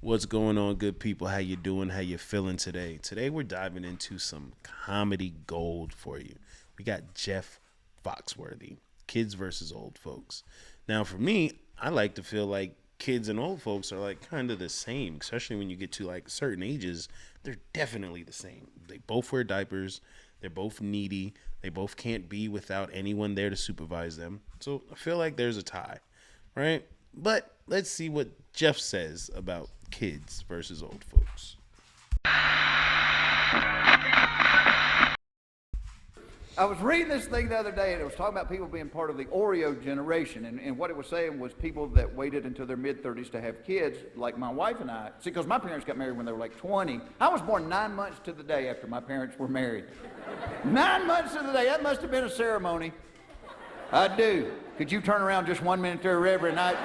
What's going on, good people? How you doing? How you feeling today? Today we're diving into some comedy gold for you. We got Jeff Foxworthy, kids versus old folks. Now, for me, I like to feel like kids and old folks are like kind of the same, especially when you get to like certain ages. They're definitely the same. They both wear diapers. They're both needy. They both can't be without anyone there to supervise them. So I feel like there's a tie, right? But let's see what Jeff says about kids versus old folks. I was reading this thing the other day, and it was talking about people being part of the Oreo generation, and what it was saying was people that waited until their mid-30s to have kids, like my wife and I. See, because my parents got married when they were like 20. I was born 9 months to the day after my parents were married. 9 months to the day. That must have been a ceremony. I do. Could you turn around just 1 minute there, Reverend? Not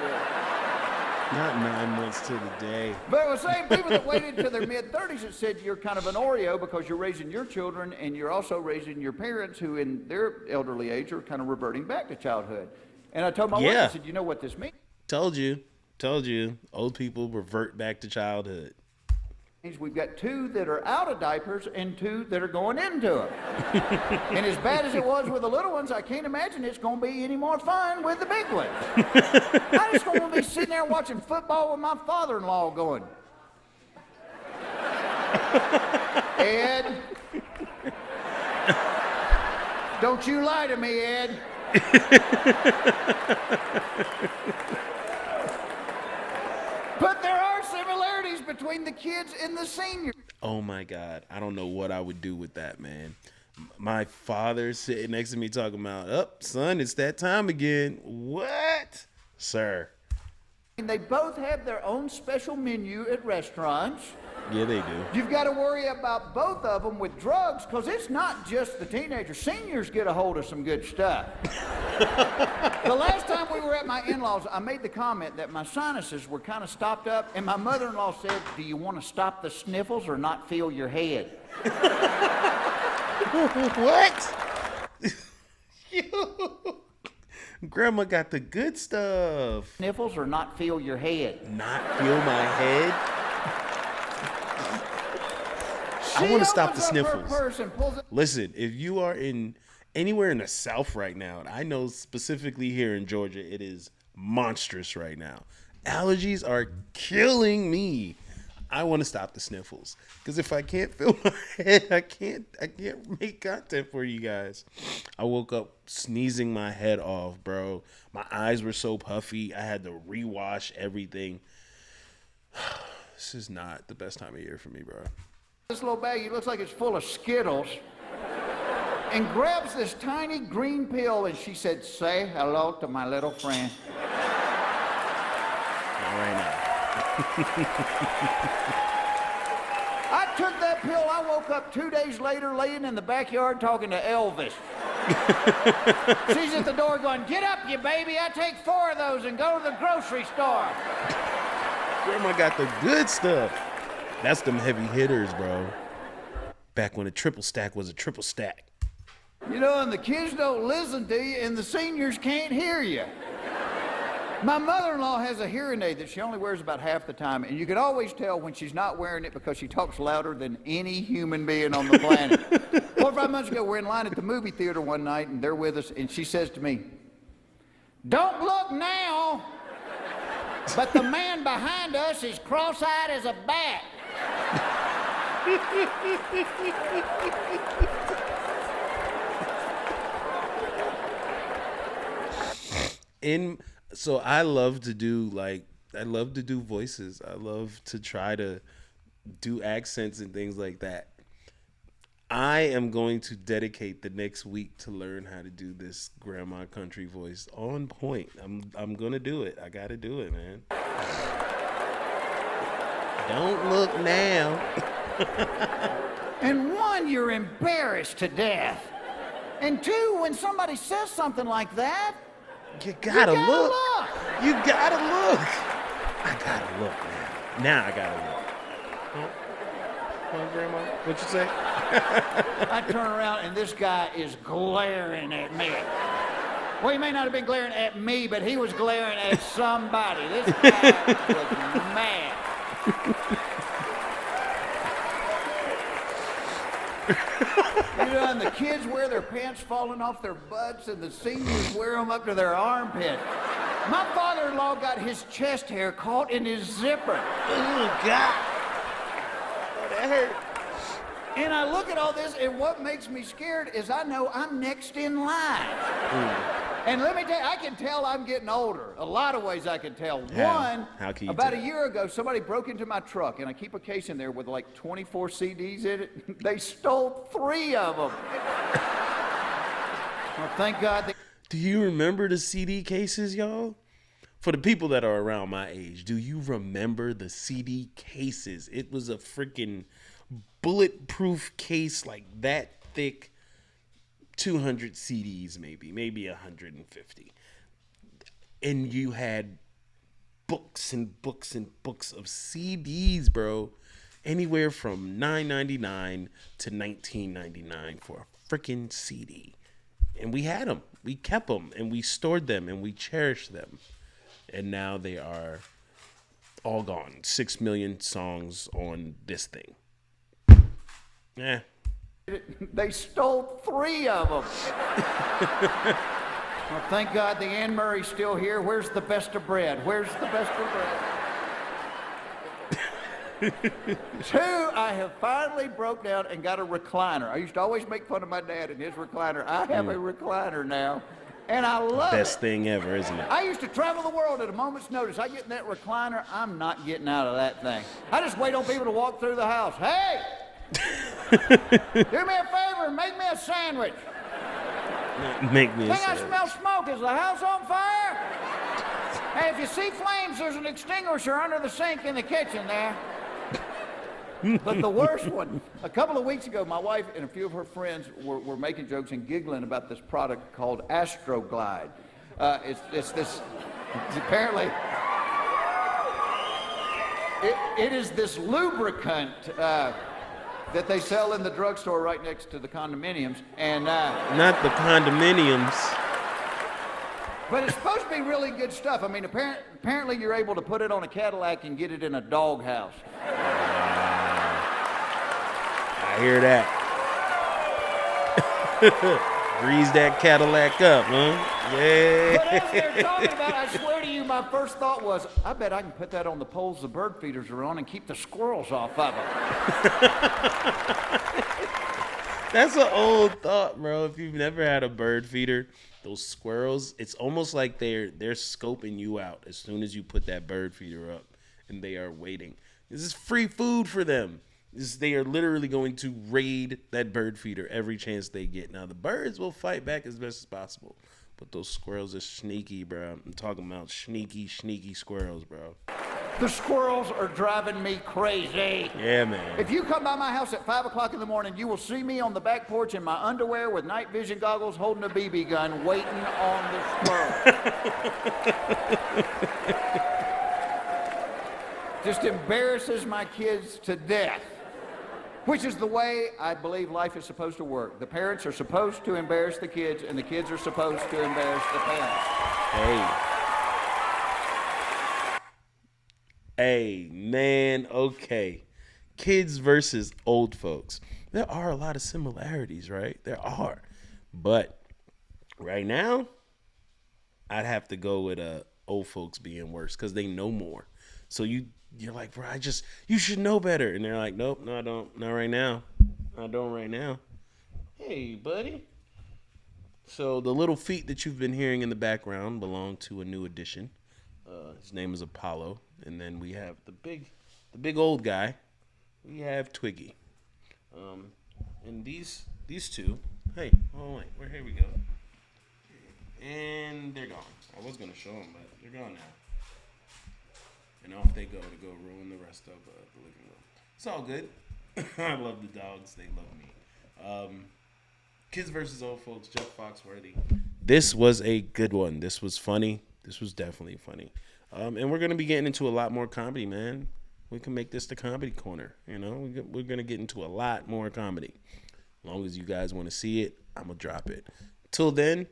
9 months to the day. But it was saying people that waited to their mid-30s, it said you're kind of an Oreo because you're raising your children and you're also raising your parents who in their elderly age are kind of reverting back to childhood. And I told my wife, I said, you know what this means? Told you. Old people revert back to childhood. We've got 2 that are out of diapers and 2 that are going into them. And as bad as it was with the little ones, I can't imagine it's going to be any more fun with the big ones. I just want to be sitting there watching football with my father-in-law going, Ed, don't you lie to me, Ed. But there are similarities between the kids and the seniors. Oh my God. I don't know what I would do with that, man. My father sitting next to me talking about, son, it's that time again. What? Sir. And they both have their own special menu at restaurants. Yeah, they do. You've got to worry about both of them with drugs because it's not just the teenagers. Seniors get a hold of some good stuff. The last time we were at my in-laws, I made the comment that my sinuses were kind of stopped up, and my mother-in-law said, do you want to stop the sniffles or not feel your head? What? Grandma got the good stuff. Sniffles or not feel your head? Not feel my head? I want to stop the sniffles. Listen, if you are anywhere in the South right now, and I know specifically here in Georgia, it is monstrous right now. Allergies are killing me. I want to stop the sniffles because if I can't feel my head, I can't make content for you guys. I woke up sneezing my head off, bro. My eyes were so puffy. I had to rewash everything. This is not the best time of year for me, bro. This little baggie looks like it's full of Skittles and grabs this tiny green pill and she said, say hello to my little friend. Not right now. I took that pill. I woke up 2 days later laying in the backyard talking to Elvis. She's at the door going, get up, you baby. I take 4 of those and go to the grocery store. Grandma got the good stuff. That's them heavy hitters, bro. Back when a triple stack was a triple stack. You know, and the kids don't listen to you, and the seniors can't hear you. My mother-in-law has a hearing aid that she only wears about half the time, and you can always tell when she's not wearing it because she talks louder than any human being on the planet. 4 or 5 months ago, we're in line at the movie theater one night, and they're with us, and she says to me, don't look now, but the man behind us is cross-eyed as a bat. So I love to do voices. I love to try to do accents and things like that. I am going to dedicate the next week to learn how to do this grandma country voice on point. I'm gonna do it. I gotta do it, man. Don't look now. And 1, you're embarrassed to death. And 2, when somebody says something like that, you gotta look. You gotta look. I gotta look now. Now I gotta look. Come on, Grandma. What you say? I turn around and this guy is glaring at me. Well, he may not have been glaring at me, but he was glaring at somebody. This guy was mad. You know, and the kids wear their pants falling off their butts, and the seniors wear them up to their armpit. My father-in-law got his chest hair caught in his zipper. Oh, God. Oh, that hurt. And I look at all this, and what makes me scared is I know I'm next in line. And let me tell you, I can tell I'm getting older. A lot of ways I can tell. One, How can you about tell? a year ago, somebody broke into my truck, and I keep a case in there with like 24 CDs in it. They stole 3 of them. Well, thank God they... Do you remember the CD cases, y'all? For the people that are around my age, do you remember the CD cases? It was a freaking bulletproof case like that thick, 200 CDs maybe 150. And you had books and books and books of CDs, bro. Anywhere from $9.99 to $19.99 for a freaking CD. And we had them. We kept them and we stored them and we cherished them. And now they are all gone. 6 million songs on this thing. Yeah. They stole 3 of them. Well, thank God the Anne Murray's still here. Where's the best of bread? Where's the best of bread? 2, I have finally broke down and got a recliner. I used to always make fun of my dad and his recliner. I have a recliner now, and I love it. Best thing ever, isn't it? I used to travel the world at a moment's notice. I get in that recliner, I'm not getting out of that thing. I just wait on people to walk through the house. Hey! Do me a favor and make me a sandwich. Make me a Think I sandwich. smell smoke. Is the house on fire? Hey, if you see flames, there's an extinguisher under the sink in the kitchen there. But the worst one, a couple of weeks ago, my wife and a few of her friends were making jokes and giggling about this product called Astroglide. It's apparently, it is this lubricant that they sell in the drugstore right next to the condominiums. And Not the condominiums. but it's supposed to be really good stuff. I mean, apparently you're able to put it on a Cadillac and get it in a doghouse. I hear that. Grease that Cadillac up, huh? Yeah. But as they're talking about it, I swear to you, my first thought was, I bet I can put that on the poles the bird feeders are on and keep the squirrels off of them. That's an old thought, bro. If you've never had a bird feeder, those squirrels, it's almost like they're scoping you out as soon as you put that bird feeder up, and they are waiting. This is free food for them. They are literally going to raid that bird feeder every chance they get. Now, the birds will fight back as best as possible, but those squirrels are sneaky, bro. I'm talking about sneaky squirrels, bro. The squirrels are driving me crazy. Yeah, man. If you come by my house at 5 o'clock in the morning, you will see me on the back porch in my underwear with night vision goggles holding a BB gun waiting on the squirrel. Just embarrasses my kids to death. Which is the way I believe life is supposed to work. The parents are supposed to embarrass the kids, and the kids are supposed to embarrass the parents. Hey, man, okay. Kids versus old folks. There are a lot of similarities, right? There are. But right now, I'd have to go with old folks being worse because they know more. So you're like, bro, you should know better. And they're like, nope, no, I don't. Not right now. I don't right now. Hey, buddy. So the little feet that you've been hearing in the background belong to a new addition. His name is Apollo. And then we have the big old guy. We have Twiggy. And these two, hey, oh wait, here we go. And they're gone. I was gonna show them, but they're gone now. And off they go to go ruin the rest of the living room. It's all good. I love the dogs. They love me. Kids versus old folks, Jeff Foxworthy. This was a good one. This was funny. This was definitely funny. And we're going to be getting into a lot more comedy, man. We can make this the comedy corner. You know, we're going to get into a lot more comedy. As long as you guys want to see it, I'm going to drop it. Till then,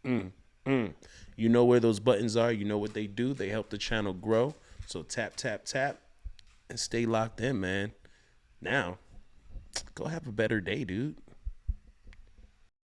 you know where those buttons are. You know what they do. They help the channel grow. So tap, tap, tap. and stay locked in, man. Now, go have a better day, dude.